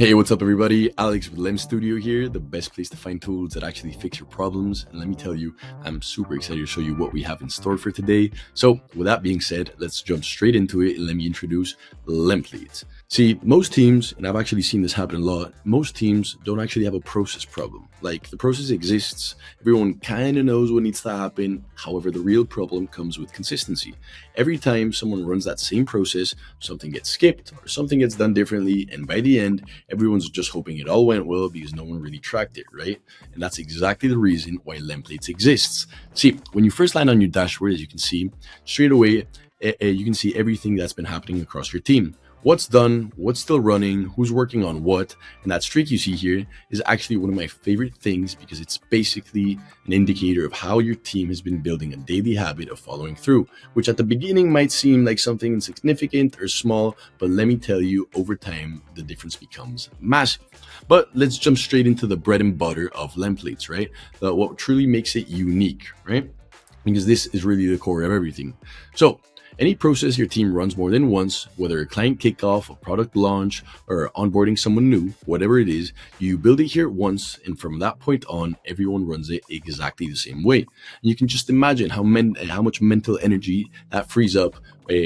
Hey, what's up everybody? Alex with Lem Studio here, the best place to find tools that actually fix your problems. And let me tell you, I'm super excited to show you what we have in store for today. So with that being said, let's jump straight into it and let me introduce LemPlates. See, most teams, and I've actually seen this happen a lot, most teams don't actually have a process problem. Like the process exists, everyone kind of knows what needs to happen. However, the real problem comes with consistency. Every time someone runs that same process, something gets skipped or something gets done differently. And by the end, everyone's just hoping it all went well because no one really tracked it, right? And that's exactly the reason why LemPlates exists. See, when you first land on your dashboard, as you can see, straight away, you can see everything that's been happening across your team. What's done, what's still running, who's working on what. And that streak you see here is actually one of my favorite things because it's basically an indicator of how your team has been building a daily habit of following through, which at the beginning might seem like something insignificant or small, but let me tell you, over time, the difference becomes massive. But let's jump straight into the bread and butter of LemPlates, right? What truly makes it unique, right? Because this is really the core of everything. So any process your team runs more than once, whether a client kickoff, a product launch, or onboarding someone new, whatever it is, you build it here once, and from that point on, everyone runs it exactly the same way. And you can just imagine how much mental energy that frees up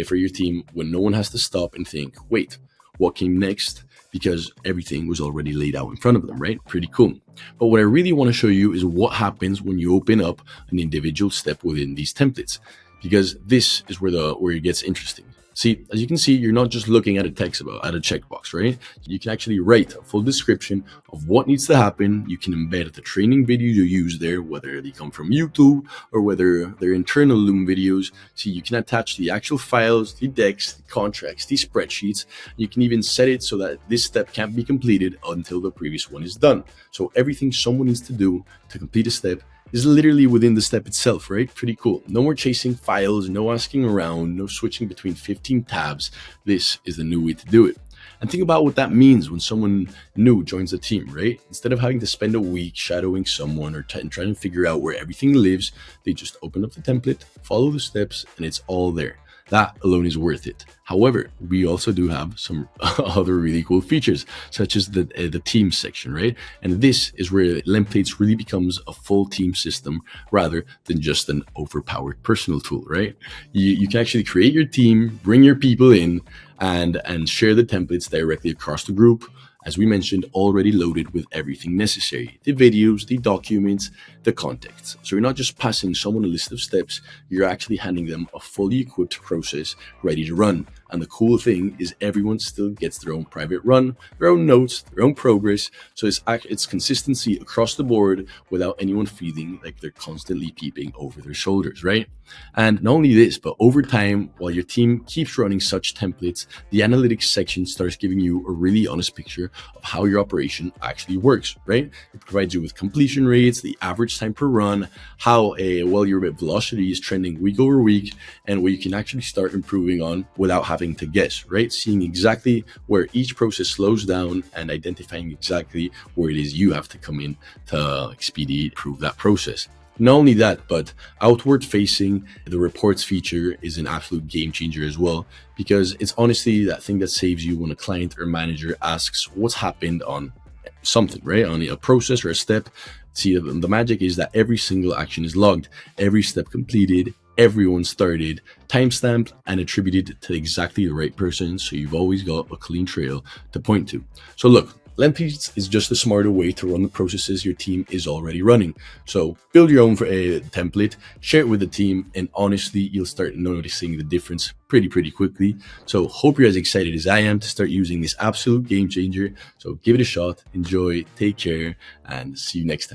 for your team when no one has to stop and think, wait, what came next? Because everything was already laid out in front of them, right? Pretty cool. But what I really want to show you is what happens when you open up an individual step within these templates, because this is where it gets interesting. See, as you can see, you're not just looking at a text at a checkbox, right? You can actually write a full description of what needs to happen. You can embed the training video you use there, whether they come from YouTube or whether they're internal Loom videos. See, you can attach the actual files, the decks, the contracts, the spreadsheets. You can even set it so that this step can't be completed until the previous one is done. So everything someone needs to do to complete a step is literally within the step itself, right? Pretty cool. No more chasing files, no asking around, no switching between 15 tabs. This is the new way to do it. And think about what that means when someone new joins the team, right? Instead of having to spend a week shadowing someone or trying to figure out where everything lives, they just open up the template, follow the steps, and it's all there. That alone is worth it. However, we also do have some other really cool features, such as the team section, right? And this is where LemPlates really becomes a full team system rather than just an overpowered personal tool, right? You can actually create your team, bring your people in, and share the templates directly across the group. As we mentioned, already loaded with everything necessary, the videos, the documents, the context. So you're not just passing someone a list of steps, you're actually handing them a fully equipped process ready to run. And the cool thing is everyone still gets their own private run, their own notes, their own progress. So it's consistency across the board without anyone feeling like they're constantly peeping over their shoulders, right? And not only this, but over time, while your team keeps running such templates, the analytics section starts giving you a really honest picture of how your operation actually works, right? It provides you with completion rates, the average time per run, how well your velocity is trending week over week, and what you can actually start improving on without having to guess, right? Seeing exactly where each process slows down and identifying exactly where it is you have to come in to expedite, improve that process. Not only that, but outward facing, the reports feature is an absolute game changer as well, because it's honestly that thing that saves you when a client or manager asks what's happened on something, right? On a process or a step. See, the magic is that every single action is logged, every step completed, everyone started, timestamped, and attributed to exactly the right person. So you've always got a clean trail to point to. So look, LemPlates is just a smarter way to run the processes your team is already running. So build your own template, share it with the team, and honestly, you'll start noticing the difference pretty quickly. So hope you're as excited as I am to start using this absolute game changer. So give it a shot, enjoy, take care, and see you next time.